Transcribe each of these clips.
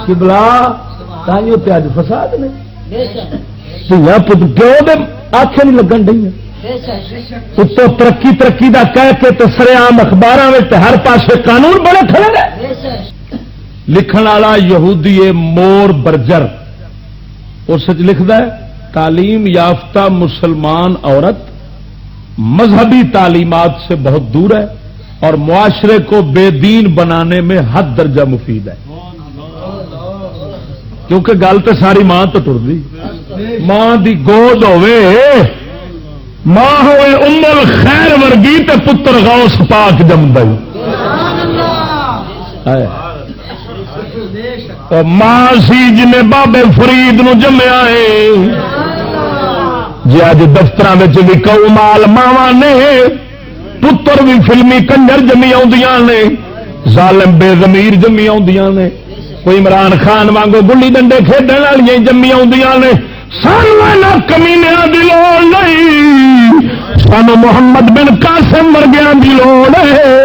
قبلہ تائیوں تے اج فساد نے دیا پت کیوں دے آنکھیں نہیں لگن ڈی اتوں ترقی ترقی دا کہہ کے تو سریام اخباراں وچ ہر پاسے قانون بڑے کھڑے نے لکھن والا یہودی مور برجر اس لکھدا ہے تعلیم یافتہ مسلمان عورت مذہبی تعلیمات سے بہت دور ہے اور معاشرے کو بے دین بنانے میں حد درجہ مفید ہے کیونکہ گل تو ساری ماں تو ٹرتی ماں دی گود ہوے ماں ہوئے ام الخیر ورگی تے پتر غوث پاک جمدا ماں سی جن بابے فرید نو جمیا ہے جی اج دفتر بھی کو مال ماوا نے پتر بھی فلمی کنجر جمی آدیاں نے ظالم بے ضمیر جمی آدیاں نے کوئی عمران خان وانگو گلی ڈنڈے کھیڈن والی جمی آدیاں نے سانو کمینیا کی لوڑ نہیں سانو محمد بن قاسم ورگیاں کی لوڑ ہے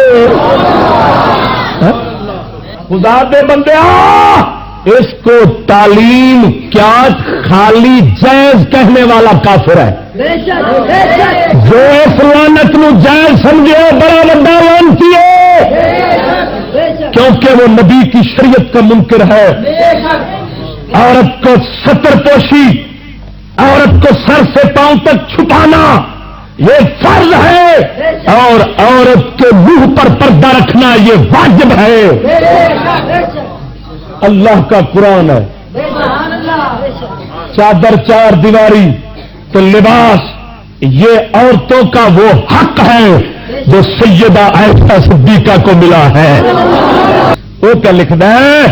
خدا دے بندے اس کو تعلیم کیا خالی جائز کہنے والا کافر ہے جو اس لعنت نو جائز سمجھے بڑا بڑا لعنتی ہے کیونکہ وہ نبی کی شریعت کا منکر ہے عورت کو ستر پوشی عورت کو سر سے پاؤں تک چھپانا یہ فرض ہے اور عورت کے منہ پر پردہ رکھنا یہ واجب ہے اللہ کا قرآن ہے چادر چار دیواری تو لباس یہ عورتوں کا وہ حق ہے جو سیدہ عائشہ صدیقہ کو ملا ہے وہ کیا لکھنا ہے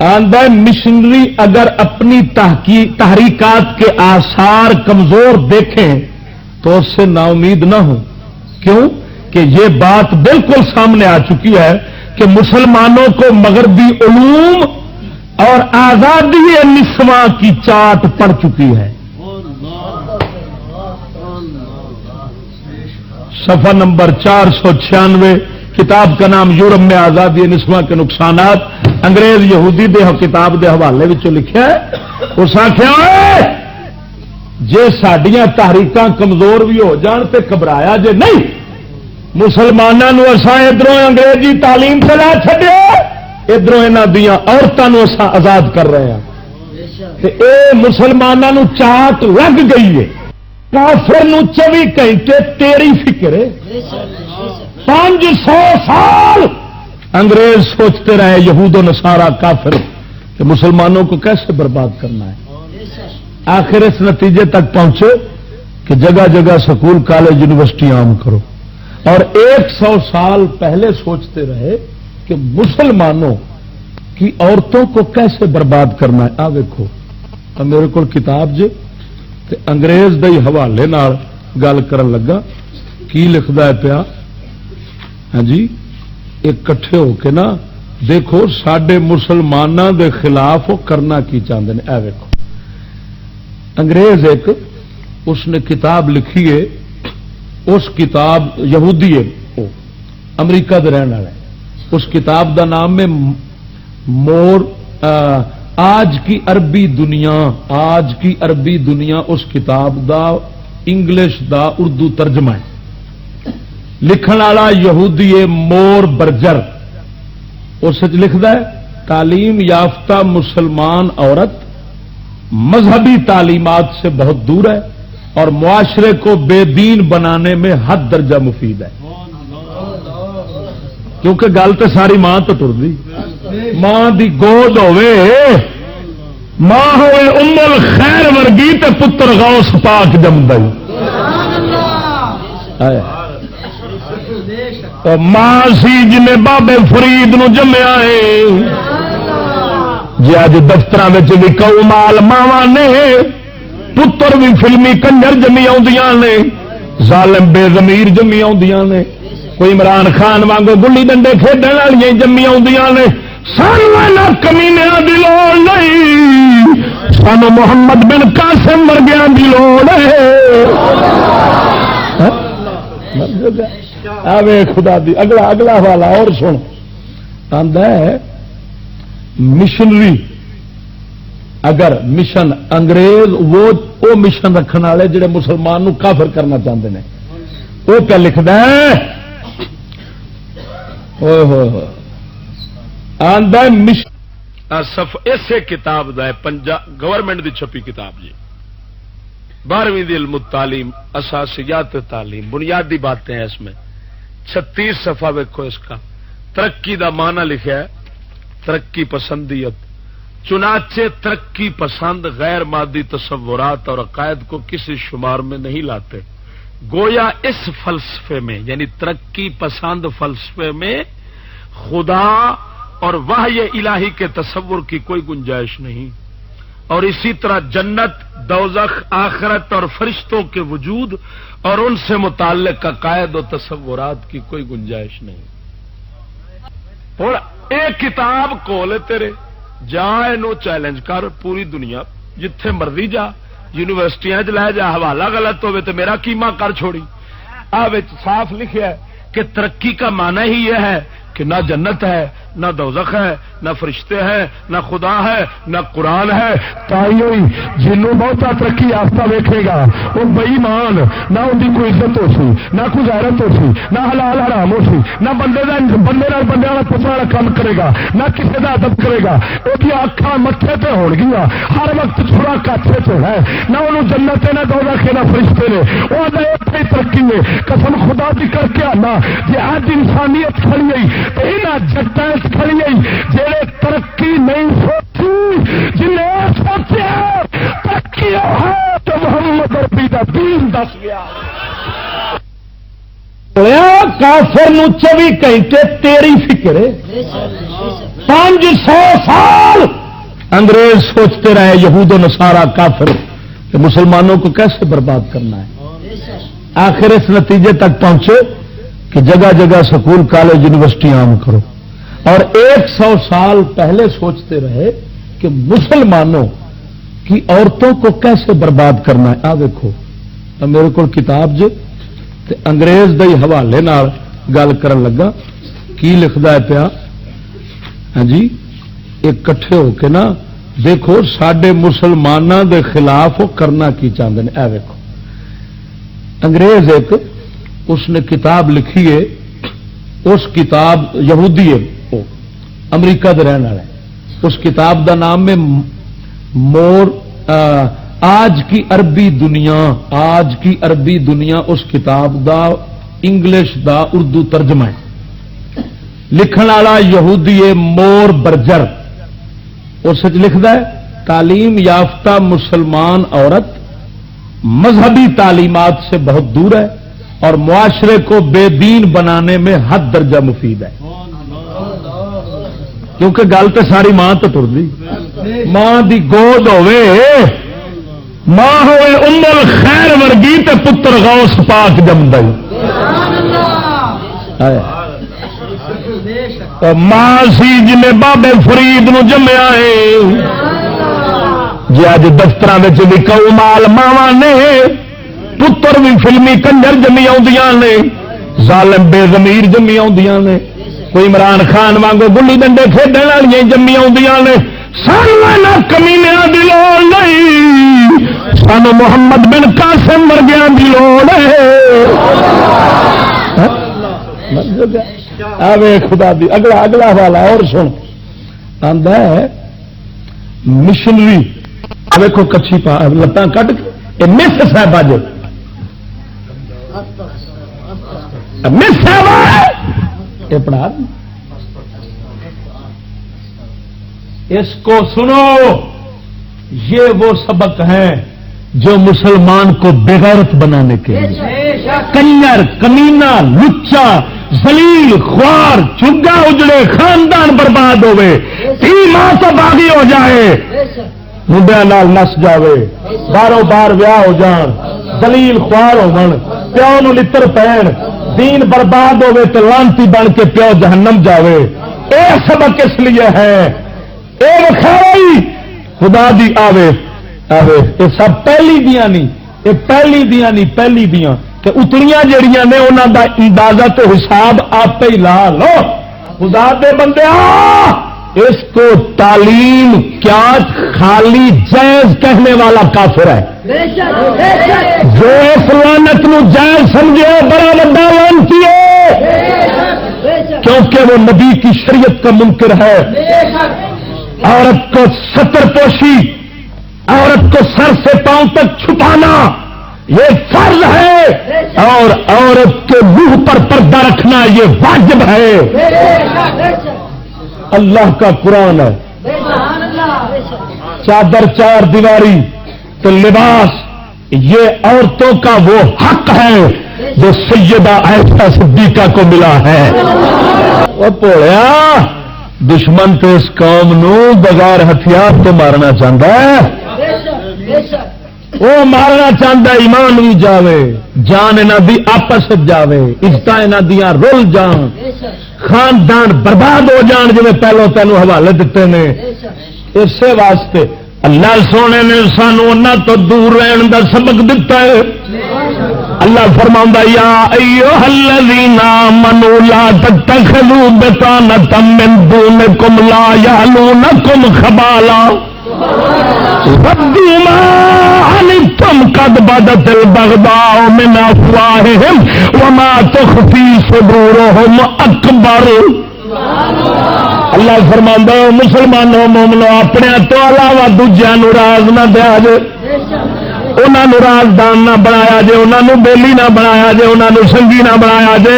آندہ مشنری اگر اپنی تحریکات کے آثار کمزور دیکھیں تو اس سے نا امید نہ ہو کیوں کہ یہ بات بالکل سامنے آ چکی ہے کہ مسلمانوں کو مغربی علوم اور آزادی نسواں کی چاٹ پڑ چکی ہے صفحہ نمبر 496 کتاب کا نام یورپ میں آزادی نسواں کے نقصانات انگریز یہودی دے کتاب دے حوالے وچوں لکھیا ہے اس آخیا جے ساڈیاں تحریکاں کمزور بھی ہو جان تے گھبرایا جے نہیں مسلمانوں اساں ادھروں انگریزی تعلیم سے لا چھڈیا ادھروں انہاں دیاں عورتاں نوں اساں آزاد کر رہے ہیں تے اے مسلماناں نوں چاٹ لگ گئی ہے کافر نوں 24 گھنٹے تیری فکر ہے 500 سال انگریز سوچتے رہے یہود و نصارہ کافر کہ مسلمانوں کو کیسے برباد کرنا ہے آخر اس نتیجے تک پہنچے کہ جگہ جگہ سکول کالج یونیورسٹی عام کرو اور 100 سال پہلے سوچتے رہے کہ مسلمانوں کی عورتوں کو کیسے برباد کرنا ہے ویکھو میرے کو کتاب جے تے انگریز دے حوالے نال گل کرن لگا کی لکھدا ہے پیا ہاں جی ایک کٹھے ہو کے نا دیکھو ساڈے مسلمانوں دے خلاف وہ کرنا کی چاہتے ہیں ویکھو انگریز ایک اس نے کتاب لکھی ہے اس کتاب یہودی ہے وہ امریکہ دے رہن والا ہے اس کتاب دا نام ہے مور آج کی عربی دنیا اس کتاب دا انگلش دا اردو ترجمہ ہے لکھن والا یہودی ہے مور برجر اس لکھدا ہے تعلیم یافتہ مسلمان عورت مذہبی تعلیمات سے بہت دور ہے اور معاشرے کو بے دین بنانے میں حد درجہ مفید ہے کیونکہ گل تو ساری ماں تو ٹرتی ماں دی گود ہوے ماں ہوئے ام الخیر ورگی تے پتر غوث پاک جمدا ماں سی جن بابے فرید نو جمیا ہے جی اج دفتر بھی کو مال ماوا نے پتر بھی فلمی کنجر جمی آدیاں نے ظالم بے ضمیر جمی آدیاں نے کوئی عمران خان وانگو گلی ڈنڈے کھیڈن والی جمی آدیاں نے سانو کمینیا کی لوڑ نہیں سانو محمد بن قاسم ورگیاں کی لوڑ ہے آوے خدا دی اگلا حوالہ اور سن آندا ہے مشنری اگر مشن انگریز وہ مشن رکھنے والے جڑے مسلمان نو کافر کرنا چاہتے ہیں وہ کیا لکھدا ہے آندا مشن اسے کتاب دا ہے گورنمنٹ دی چھپی کتاب جی 12ویں دی علم التعلیم اساسیات تعلیم بنیادی باتیں ہیں اس میں 36 صفحہ ویکھو اس کا ترقی دا معنی لکھا ہے ترقی پسندیت چنانچہ ترقی پسند غیر مادی تصورات اور عقائد کو کسی شمار میں نہیں لاتے گویا اس فلسفے میں یعنی ترقی پسند فلسفے میں خدا اور وحی الہی کے تصور کی کوئی گنجائش نہیں اور اسی طرح جنت دوزخ آخرت اور فرشتوں کے وجود اور ان سے متعلق عقائد و تصورات کی کوئی گنجائش نہیں اور ایک کتاب کھول تیرے جا نو چیلنج کر پوری دنیا جتھے مرضی جا یونیورسٹیاں لے جا حوالہ غلط ہوئے تو میرا کیما کر چھوڑی صاف لکھا ہے کہ ترقی کا معنی ہی یہ ہے کہ نہ جنت ہے نہ دوزخ ہے نہ فرشتے ہیں نہ خدا ہے نہ قرآن ہے تائیوں جنوں بہت ترقی یافتہ ویکھے گا وہ بے ایمان نہ ان کی کوئی عزت ہو سی نہ کوئی غیرت ہو سی نہ حلال حرام ہو سی نہ بندے والا پوچھنے والا کام کرے گا نہ کسی کا ادب کرے گا وہ اکھاں متھے تے ہون گیا ہر وقت چھڑا کاچے سے ہے نہ انہوں جنت ہے نہ دوزخ ہے نہ فرشتے نے وہ اتنی ترقی ہے قسم خدا دی کر کے آنا جی اج انسانیت کھڑی گئی تو یہاں جٹاں کھڑی گئی جہے ترقی نہیں سوچی جنہیں سوچا ترقی ہے تو محمد عربی کا دین دس گیا کافر 24 گھنٹے تیری فکر 500 سال انگریز سوچتے رہے یہود و نصارا کافر کہ مسلمانوں کو کیسے برباد کرنا ہے آخر اس نتیجے تک پہنچے کہ جگہ جگہ سکول کالج یونیورسٹی عام کرو اور 100 سال پہلے سوچتے رہے کہ مسلمانوں کی عورتوں کو کیسے برباد کرنا ہے آ دیکھو میرے کو کتاب جے تے انگریز دے حوالے نال گل کرن لگا کی لکھدا ہے پیا ہاں جی ایک کٹھے ہو کے نا دیکھو ساڈے مسلمانوں دے خلاف وہ کرنا کی چاہتے ہیں اے دیکھو انگریز ایک اس نے کتاب لکھی ہے اس کتاب یہودی ہے وہ امریکہ دے رہن والا ہے اس کتاب دا نام ہے آج کی عربی دنیا اس کتاب دا انگلش دا اردو ترجمہ ہے لکھن والا یہودی ہے مور برجر اس لکھدا ہے تعلیم یافتہ مسلمان عورت مذہبی تعلیمات سے بہت دور ہے اور معاشرے کو بے دین بنانے میں حد درجہ مفید ہے کیونکہ گل تو ساری ماں تو ٹرتی ماں دی گود ہوے ماں ہوئے ام الخیر ورگی تے پتر غوث پاک جمدا ماں سی جنہیں بابے فرید نو جمیا ہے جی اج دفتر بھی کؤ مال ماوا نے پتر بھی فلمی کنجر جمی آدیاں نے ظالم بے ضمیر جمی آدیاں نے کوئی عمران خان وانگو گلی ڈنڈے کھیڈن والی جمی آدیاں نے سانو کمینیاں دی لوڑ نہیں سانو محمد بن قاسم ورگیاں دی لوڑ ہے آوے خدا دی اگلا والا اور سن آندا ہے مشنری ویکھو کچھی لتاں کٹ کے مس صاحب اج مس صاحب یہ پڑھا اس کو سنو یہ وہ سبق ہے جو مسلمان کو بغیرت بنانے کے لیے کنجر کمینہ لچا ذلیل خوار چگا اجڑے خاندان برباد ہوئے تھی ماں تو باغی ہو جائے منڈیا نال نس جاوے باروں بار ویاہ ہو جان ذلیل خوار ہون پیو نو لتر پین دین برباد ہوئے تو لانتی بن کے پیو جہنم جاوے اے سبق اس لیے ہے اے وکھائی خدا دی آوے آوے یہ سب پہلی دیاں نہیں یہ پہلی دیاں نہیں پہلی دیاں کہ اتلیاں جڑیاں نے انہوں دا اندازہ تو حساب آپ ہی لا لو. خدا دے بندے اس کو تعلیم کیا خالی جائز کہنے والا کافر ہے. جو اس لعنت نو جائز سمجھے بڑا بڑا لعنتی ہے، کیونکہ وہ نبی کی شریعت کا منکر ہے. عورت کو ستر پوشی، عورت کو سر سے پاؤں تک چھپانا یہ فرض ہے، اور عورت کے منہ پر پردہ رکھنا یہ واجب ہے. اللہ کا قرآن ہے. چادر چار دیواری تو لباس یہ عورتوں کا وہ حق ہے جو سیدہ عائشہ صدیقہ کو ملا ہے. وہ پوڑیا دشمن تو اس قوم نو بغیر ہتھیار تو مارنا چاہتا ہے. وہ مارنا چاہتا ایمان بھی جاوے، جان انہاں دی آپس جاوے، عزت انہاں دیاں رول جان، خاندان برباد ہو جان جی پہلو تینوں حوالے دیتے ہیں. اسی واسطے اللہ سونے نے سانو انہاں تو دور رہن دا سبق دیتا ہے. اللہ فرماؤں یا ایھا الذین آمنوا لا تتخذوا بطانة من دونکم لا یعلونکم خبالا ودوا ما عنتم قد بدت البغضاء من افواہہم وما تخفی صدورہم اکبر. اللہ فرماندا ہے مسلمانوں مومنو اپنے تو علاوہ دوجیاں نو راز نہ دیا جے، انہاں نو رازدان نہ بنایا جے، انہاں نو بیلی نہ بنایا جے، انہاں نو سنگی نہ بنایا جے،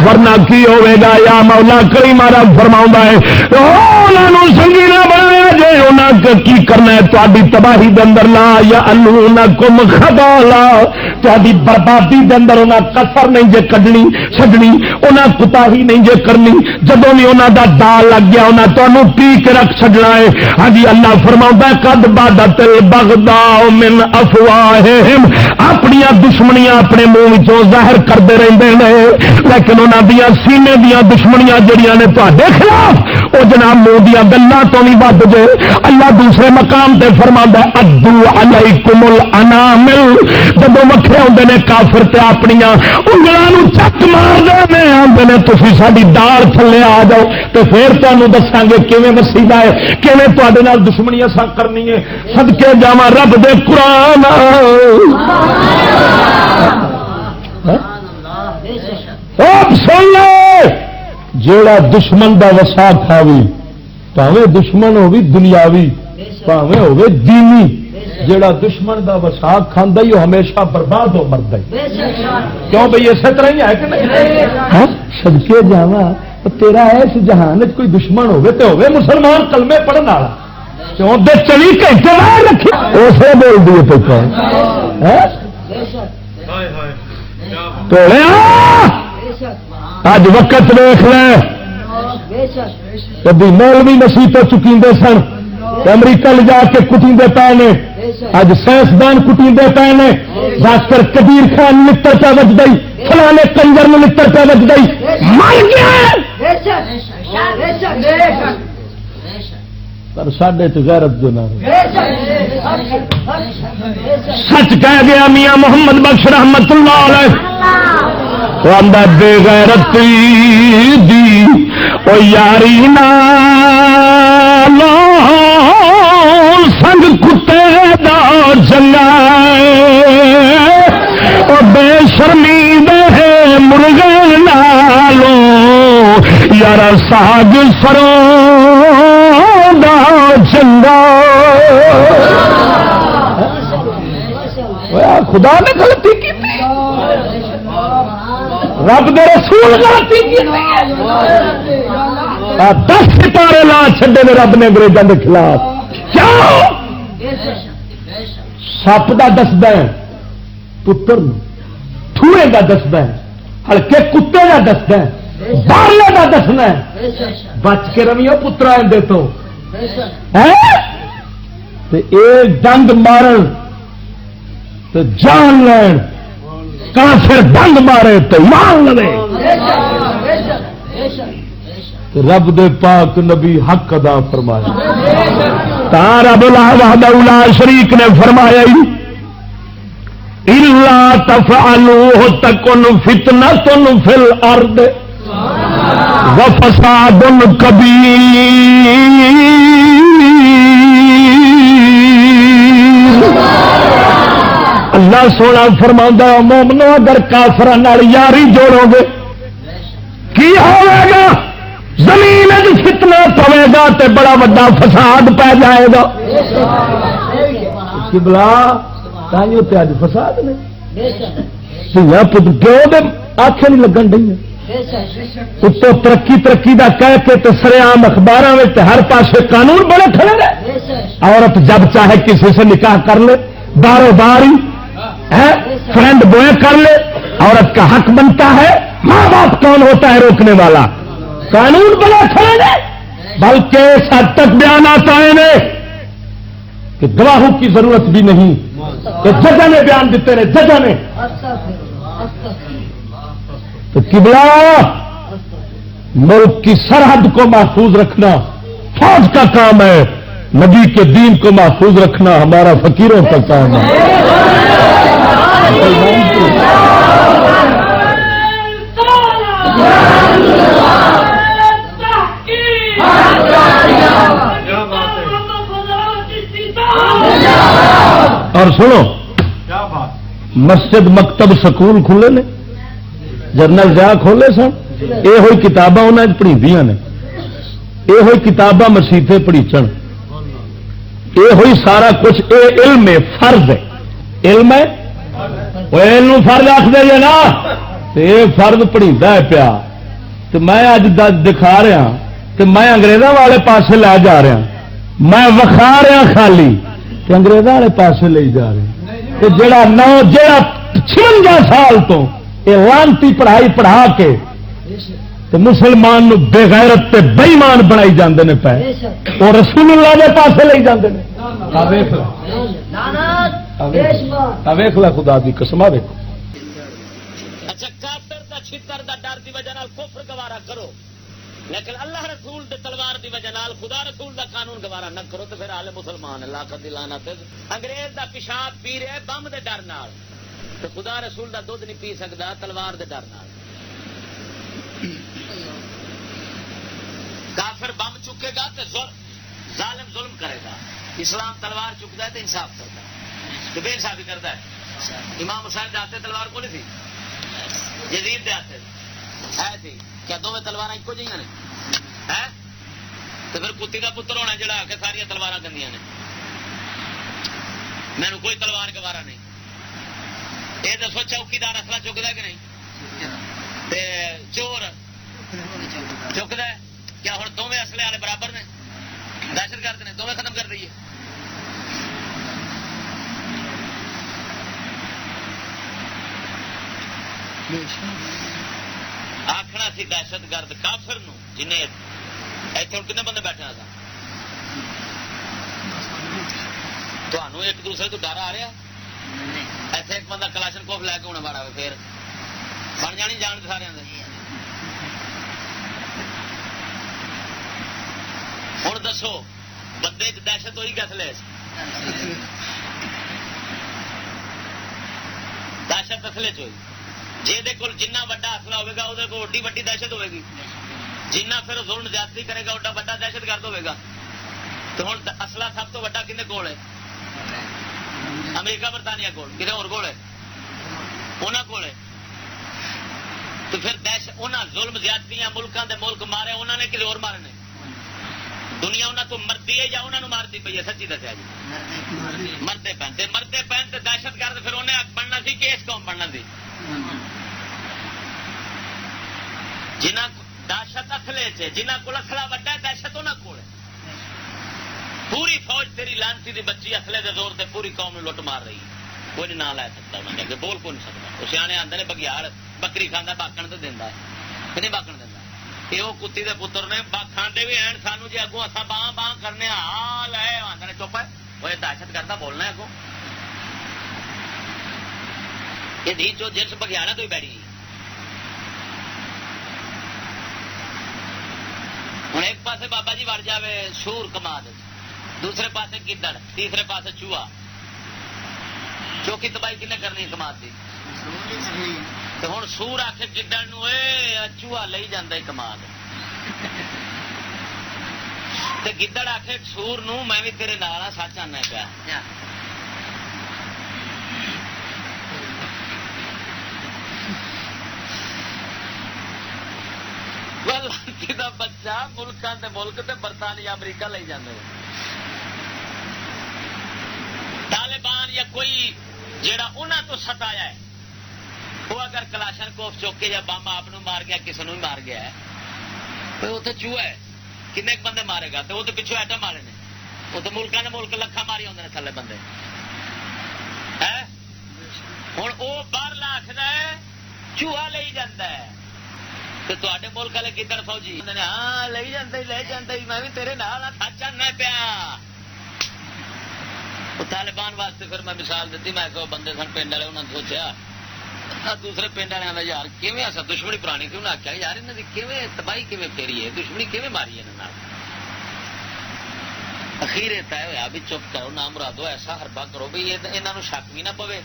ورنہ کی ہوئے گا. یا مولا کریم رب فرماؤں ہے انہاں نو سنگی نہ بنایا جے، انہاں کی کرنا ہے تہاڈی تباہی دے اندر لا یعلونکم خبالا، تہاڈی بربادی دے اندر انہاں کسر نہیں جے کڈنی چھڈنی، انہاں کوتاہی نہیں جے کرنی. جدوں بھی انہاں دا دا لگ گیا انہاں تانوں پی کے رکھ چھڈنا ہے. ہاں جی اللہ فرماؤندا ہے قد بدت البغضاء من افواہہم، اپنی دشمنیاں اپنے منہ وچوں ظاہر کرتے رہندے نے، لیکن انہاں دیاں سینے دیاں دشمنیاں جڑیاں نے تہاڈے خلاف وہ جناب منہ دیاں گلاں تو نہیں ود جے. اللہ دوسرے مقام تے فرماتا ہے ادو علیکم الانامل، جب وکھے ہوندے نے کافر تے اپنیاں انگلاں نو چک مار دے آندے نے تسی ساڈی دال تھلے آ جاؤ تے پھر تانوں دساں گے کیویں وسیلہ ہے، کیویں تواڈے نال دشمنیاں سا کرنی ہے. صدقے جاواں رب دے قرآن. آپ سن لے جیڑا دشمن دا وسا کھاوی، پاویں دشمن ہووی دنیاوی پاویں ہووے دینی، جیڑا دشمن دا وسا کھاندا ہی وہ ہمیشہ برباد ہو مردا ہے. کیوں بھئی اسی طرح ہی ہے کہ نہیں؟ صدقے جاواں تیرا اس جہان وچ کوئی دشمن ہووے تے ہووے مسلمان کلمے پڑھن والا، کیوں دے 24 گھنٹے باہر رکھے اسے بول دیے تو کون اج وقت دیکھ لے. کبھی مولوی مسیح تو چکیندے سن، امریکہ لے جا کے کٹیندے پے نے، اج سائنسدان کٹیندے پے نے، ڈاکٹر کبیر خان لتر پہ وج گئی، فلانے کنجر میں لتر پہ وج گئی، مر گیا. پر ساڈے چ غیرت جو نہ سچ کہہ گیا میاں محمد بخش رحمت اللہ علیہ، آندا بے غیرتی دی او یاری نال سنگ کتے دا چنگا او بے شرمی دے مرغے نالوں یارا ساگ سروں دا چنگا. خدا نے غلطی کی، رب دے رسول غلطی کی، 10 ستارے لا چھڈے نے رب نے انگریزوں کے خلاف. کیوں؟ سپ کا دسدا ہے پتر، ٹھوئے کا دسدا ہے، ہلکے کتے کا دسدا ہے، باہرلے کا دسنا ہے. بچ کے رویو پترا اندے تو ایک ڈنگ مارن تو جان لین، کافر ڈنگ مارے تو مان لے. رب دے پاک نبی حق ادا فرمایا. تا رب وحدہ لا شریک نے فرمایا الا تفعلوه تکن فتنۃ فی الارض وفساد کبیر. اللہ سونا فرماؤں مومنو اگر کافراں نال یاری جوڑو گے کی ہوئے گا؟ زمین فتنہ پوے گا تے بڑا بڑا فساد پی جائے گا. قبلہ تھی اج فساد نے کیوں آنکھیں نہیں لگن ڈی اتو ترقی ترقی دا کہہ کے تو سریام اخباروں میں ہر پاسے قانون بڑے کھڑے رہے. عورت جب چاہے کسی سے نکاح کر لے باروں بار ہی فرینڈ بوائے کر لے. عورت کا حق بنتا ہے. ماں باپ کون ہوتا ہے روکنے والا؟ قانون بڑے کھڑے رہے. بلکہ اس حد تک بیانات آئے نے کہ گواہوں کی ضرورت بھی نہیں. ججا نے بیان دیتے رہے ججا نے. تو قبلہ ملک کی سرحد کو محفوظ رکھنا فوج کا کام ہے. نبی کے دین کو محفوظ رکھنا ہمارا فقیروں کا کام ہے. اور سنو مسجد مکتب سکول کھلے نے جنرل ضیاء کھولے سن. یہ ہوئی کتاباں انہیں پڑھیندیاں نے. یہ ہوئی کتاباں مسیطے پڑھیچن. یہ ہوئی سارا کچھ. یہ علم ہے فرض ہے. علم ہے علم فرض آخر جی نا. یہ فرض پڑھیندا ہے پیا. تو میں اج دکھا رہا کہ میں انگریزوں والے پاسے لے جا رہا. میں وکھا رہا خالی کہ انگریزوں والے پاسے لے جا رہے. جڑا 56 سال تو یہ لانتی پڑھائی پڑھا کے مسلمان نو بے غیرت تے بے ایمان بنائی جاندے نے پے اور رسول اللہ دے پاسے لے جاندے نے. ویکھ لا خدا دی قسم. ویکھو اچھا کافر دا چھتر دا ڈر دی وجہ نال کفر گوارا کرو لیکن اللہ رسول دے تلوار دی وجہ نال خدا رسول دا قانون گوارا نہ کرو تو پھر آل مسلمان اللہ کا دلانا تے انگریز دا پیشاب پی رہے بم دے ڈر نال تو خدا رسول دا دودھ نہیں پی سکدا تلوار دے ڈر نال. کافر بم چکے گا تو ظالم ظلم کرے گا. اسلام تلوار چکتا ہے تو انصاف کرتا ہے تو بے انصافی کرتا ہے. امام حسین دے ہاتھ تلوار کو نہیں تھی یزید دے ہاتھ ہے تھی. کیا دونوں تلوار ایک جہاں نے تو پھر کتی کا پتر ہونا جڑا آ کے ساریا تلوار گندیاں نے. مینو کوئی تلوار گوارا نہیں. یہ دسو چوکیدار اصلہ چکتا ہے کہ نہیں؟ چور چکتا ہے. کیا ہوں دونوں اصلے والے برابر نے؟ دہشت گرد نے دونوں ختم کر دیے. آخنا سی دہشت گرد کافر نو جنہیں اتنے ہوں کتنے بندے بیٹھے تھا تمہوں ایک دوسرے تو ڈر آ رہا ایسے ایک بندہ کلاشن کوف لے کے ہونا بڑا پھر بن جانی جان سارے ہوں دسو بندے دہشت ہوئی کس لے دہشت اصلے چ ہوئی جی جنہ وڈا اصلہ ہوگا وہ ایڈی وڈی دہشت ہوے گی. جنہ پھر ظلم زیادتی کرے گا ایڈا وڈا دہشت گرد ہوگا. تو ہوں اصلہ سب تو وڈا کھنے کول ہے؟ امریکہ برطانیہ کول کتنے ہو ہے انہوں کول ہے. تو پھر دہشت انہیں ظلم زیادتیاں ملکوں کے ملک مارے انہوں نے کسی اور مارے نے. دنیا انہوں تو مرتی ہے یا انہوں مارتی پی ہے؟ سچی دسیا جی مرتے پہن تو دہشت گرد پھر انہیں بننا سی کہ اس قوم بننا سی. جنہ دہشت اصلے جنہ کو اصلہ وڈا دہشت انہوں کو پوری فوج تیری لانسی دی بچی اصلے دے زور سے پوری قوم لٹ مار رہی ہے. کوئی نہیں نہ لے سکتا انہوں نے بول کو نہیں سکتا. وہ سیانے آتے ہیں بگیاڑ بکری کھانا باقن تو دینا ہے کہ نہیں باقن دینا. یہ وہ کتی دے پتر نے کھانے بھی ہیں سانو جی اگوں اصا باہ کرنے حال ہے آدھے چپ ہے وہ دہشت کرتا بولنا اگوں یہ دھی چو جنس بگیاڑا تو ہی بیٹھی. ہوں ایک پاسے بابا جی وڑ جائے سور کماد دوسرے پاسے گدڑ تیسرے پاسے چوہا چوکی تباہی کنے کرنی کماد کی تو ہوں سور آ کے گڈڑ چوہا لئی جانا کماد گدڑ آ کے سور میں بھی تیرے نال سچ آنا پیا بچہ ملکوں کے ملک تے برطانیہ امریکہ لے جاندے طالبان یا کوئی جیڑا انہاں تو ستایا ہے وہ اگر کلاشن کوف چوک کے یا بم آپ مار گیا کسی نے بھی مار گیا ہے تو وہ تو چوہا ہے کنے بندے مارے گا تو وہ تو پچھو ایٹم والے نے وہ تو ملکوں نے ملک لکھا ماری آتے ہیں تھلے بندے ہوں وہ باہر آخر ہے چوہا لے جاتا ہے تو تے ملک والے کدھر فوجی ہاں لے جانا میں بھی تیرے نال سچ آنا پیا طالبان واسطے پھر میں مثال دیتی میں کہ بندے سن پنڈ والے انہوں نے سوچا دوسرے پنڈ والے یار کیویں ایسا دشمنی پرانی تھی انہیں آخیا یار انہوں کی کیویں تباہی کیویں پھیری ہے دشمنی کیویں ماری ہے انہوں اخیر یہ طے ہوا بھی چپ کرو نہ مرادو ایسا حربہ کرو بھی یہاں شک بھی نہ پوے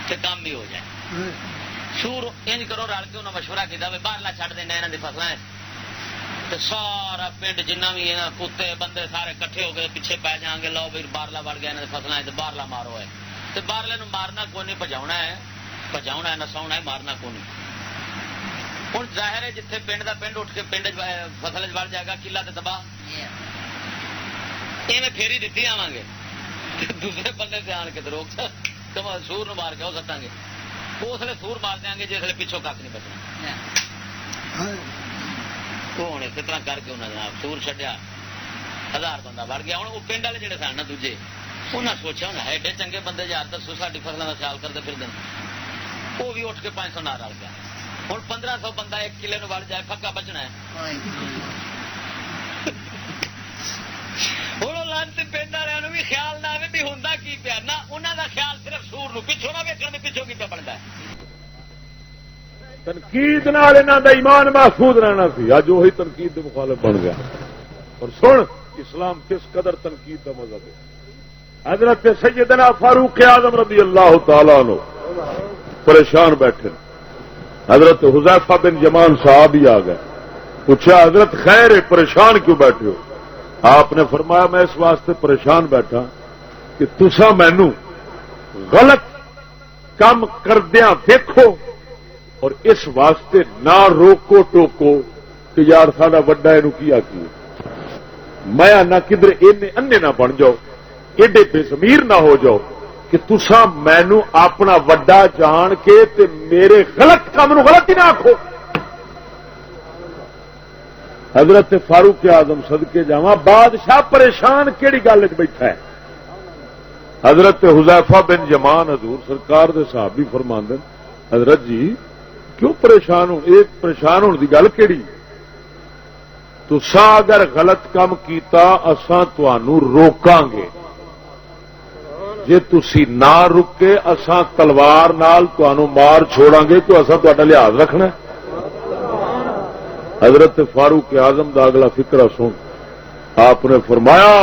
تو کام بھی ہو جائے سور انج کرو رل کے انہیں مشورہ کیا باہرلا چڑھ دینا یہاں کی فصلیں تو سارا پنڈ جنہ بھی کتے بندے سارے کٹھے ہو گئے پیچھے پی جان گے لو بھائی باہرلا وڑ گیا یہاں فصلیں تو باہرلا مارو ہے تو باہرلے مارنا کوئی نہیں بجا ہے نسا ہے مارنا کو نہیں ہوں ظاہر ہے جتنے پنڈ کا پنڈ اٹھ کے پنڈ فصل وڑ جائے گا کلا تو تباہ یہ پھیری دیتی آواں گے دوسرے بندے سے آن کے روک سور نو مار کے وہ سٹاں گے اس لیے سور مار دیں گے جس پچھوں کھ نہیں بچنا وہ ہوں اسی طرح کر کے انہیں جناب سور چڈیا 1000 بندہ بڑھ گیا ہوں وہ پنڈ والے جڑے سن نا دوجے انہیں سوچا ہونا ایڈے چنگے بندے یار دسو ساری فصلوں کا خیال کرتے پھر دن وہ بھی اٹھ کے 500 نہ رل گیا ہوں 1500 بندہ ایک کلے نو وڑ جائے پکا بچنا ہے ہوں لانتی پنڈ والوں بھی خیال نہ آئے بھی ہوں کی پیا نہ انہوں کا خیال صرف سور نو پچھوں نہ ویکن پچھوں کی پہ بنتا ہے تنقید نال انہاں دا ایمان محفوظ رہنا سی اج وہی تنقید دے مخالف بن گیا اور سن اسلام کس قدر تنقید دا مذہب ہے حضرت سیدنا فاروق اعظم رضی اللہ تعالی عنہ پریشان بیٹھے حضرت حذیفہ بن یمان صاحب ہی آ گئے پوچھا حضرت خیر ہے پریشان کیوں بیٹھے ہو آپ نے فرمایا میں اس واسطے پریشان بیٹھا کہ تسا مینوں غلط کام کردیاں دیکھو اور اس واسطے نہ روکو ٹوکو کہ یار ساڈا وڈا یہ کی آخی میں نہ کدھر انے نہ بن جاؤ ایڈے بے ضمیر نہ ہو جاؤ کہ تسا مینو اپنا وڈا جان کے تے میرے غلط کام نو غلط ہی نہ آکھو حضرت فاروق اعظم صدقے جاواں بادشاہ پریشان کیڑی گل وچ بیٹھا ہے حضرت حذیفہ بن یمان حضور سرکار دے صحابی فرماندے حضرت جی کیوں پریشان ہو ایک پریشان ہونے کی گل کیڑی تسا اگر غلط کام کیتا اساں تانوں روکاں گے جے تسی نہ رکے اساں تلوار نال تانوں مار چھوڑاں گے تو اساں تہاڈا لحاظ رکھنا ہے حضرت فاروق اعظم دا اگلا فقرہ سن آپ نے فرمایا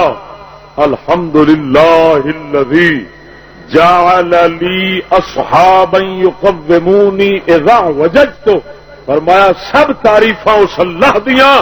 الحمدللہ الذی جعل لی اصحابا یقومونی اذا وجدت فرمایا سب تعریفاں اس اللہ دیاں